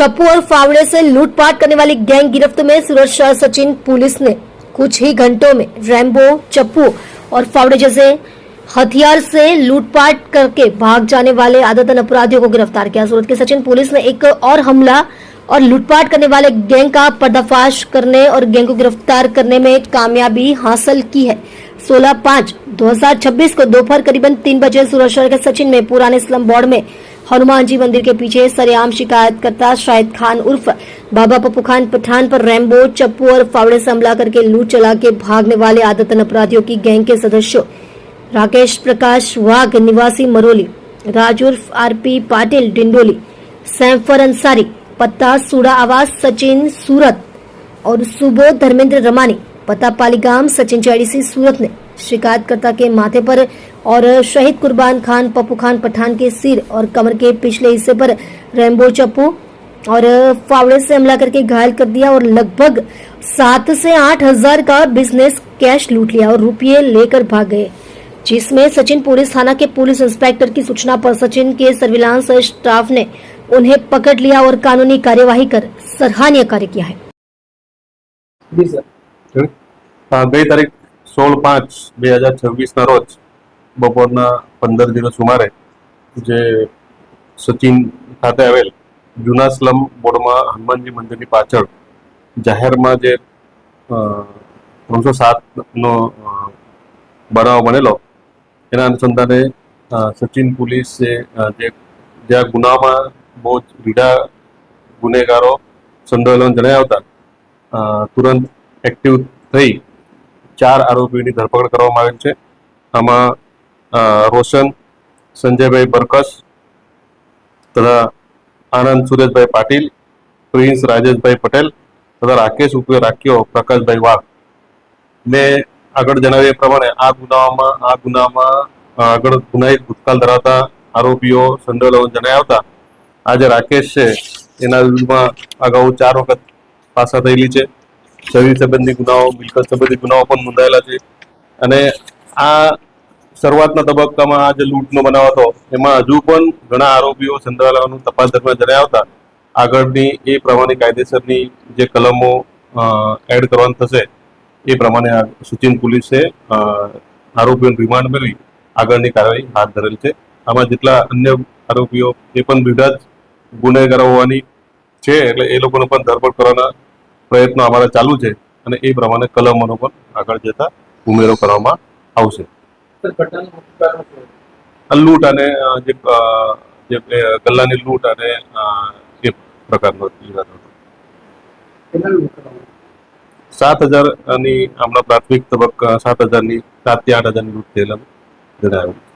चप्पू और फावड़े से लूटपाट करने वाली गैंग गिरफ्त में सूरत शहर सचिन पुलिस ने कुछ ही घंटों में रैम्बो, चप्पू और फावड़े जैसे हथियार से लूटपाट करके भाग जाने वाले आदतन अपराधियों को गिरफ्तार किया। सूरत की सचिन पुलिस ने एक और हमला और लूटपाट करने वाले गैंग का पर्दाफाश करने और गैंग को गिरफ्तार करने में कामयाबी हासिल की है। 16/5/2026 को दोपहर करीबन 3 बजे सूरत शहर के सचिन में पुराने स्लम बोर्ड में हनुमान जी मंदिर के पीछे सरेआम शिकायतकर्ता शाहिद खान उर्फ बाबा पप्पू खान पठान पर रैम्बो, चप्पू और फावड़े से हमला करके लूट चला के भागने वाले आदतन अपराधियों की गैंग के सदस्यों राकेश प्रकाश वाघ निवासी मरोली, राज उर्फ आरपी पाटिल डिंडोली, सैफर अंसारी पत्ता सूड़ा आवास सचिन सूरत और सुबोध धर्मेंद्र रमानी पता पालीगाम सचिन चैडीसी सूरत ने शिकायतकर्ता के माथे पर और शहीद कुर्बान खान पप्पू खान पठान के सिर और कमर के पिछले हिस्से पर रैम्बो, चप्पू और फावड़े से हमला करके घायल कर दिया और लगभग 7 से 8 हजार का बिजनेस कैश लूट लिया और रुपये लेकर भाग गए, जिसमें सचिन पुलिस थाना के पुलिस इंस्पेक्टर की सूचना पर सचिन के सर्विलांस स्टाफ ने उन्हें पकड़ लिया और कानूनी कार्यवाही कर सराहनीय कार्य किया है। गई तारीख 16/5/2026 रोज બપોરના 15:00 સુમારે જે સચિન ખાતે આવેલ જૂના સ્લમ બોર્ડમાં હનુમાનજી મંદિરની પાછળ જાહેરમાં જે 307નો બનાવ બનેલો એના અનુસંધાને સચિન પોલીસે જ્યાં ગુનામાં બહુ જ રીઢા ગુનેગારો સંડોવાયેલા જણાયા હતા તુરંત એક્ટિવ થઈ 4 આરોપીઓની ધરપકડ કરવામાં આવેલ છે। આમાં रोशन संजय भाई बरकस तथा आनंद सुरेश भाई पाटिल, प्रिंस राजेश भाई पटेल तथा राकेश उपे राख्यो प्रकाश भाई वाघ ने आगळ जणाव्या प्रमाणे आ गुनामां आगळ गुनाहित भूतकाल धरावता आरोपीओ संडोवाયેલા जणाया હતા। आ जे राकेश छे एना विरुद्धमां अगाऊ 4 वखत पासा थयेली छे। शरीर संबंधी गुनाओ, मिलकत संबंधी गुनाओ पण नोंधाયેલા છે અને आ શરૂઆતના તબક્કામાં આ જે લૂંટનો બનાવ હતો એમાં હજુ પણ ઘણા આરોપીઓ સંડોવાયેલાનું તપાસ દરમિયાન જણાયા હતા। આગળની એ પ્રમાણે કાયદેસરની જે કલમો એડ કરવાનું થશે એ પ્રમાણે સચિન પોલીસે આરોપીઓને રિમાન્ડ મેળવી આગળની કાર્યવાહી હાથ ધરેલ છે। આમાં જેટલા અન્ય આરોપીઓ એ પણ બીજા જ ગુનેગારો હોવાની છે એટલે એ લોકોને પણ ધરપકડ કરવાના પ્રયત્નો અમારા ચાલુ છે અને એ પ્રમાણે કલમોનો પણ આગળ જતા ઉમેરો કરવામાં આવશે। લૂંટ અને જે ગલ્લાની લૂંટ અને એ પ્રકારનો વિવાદ હતો। 7,000ની હમણાં પ્રાથમિક તબક્કા 7,000ની 7 થી 8,000ની લૂંટ થયેલા જણાવ્યું।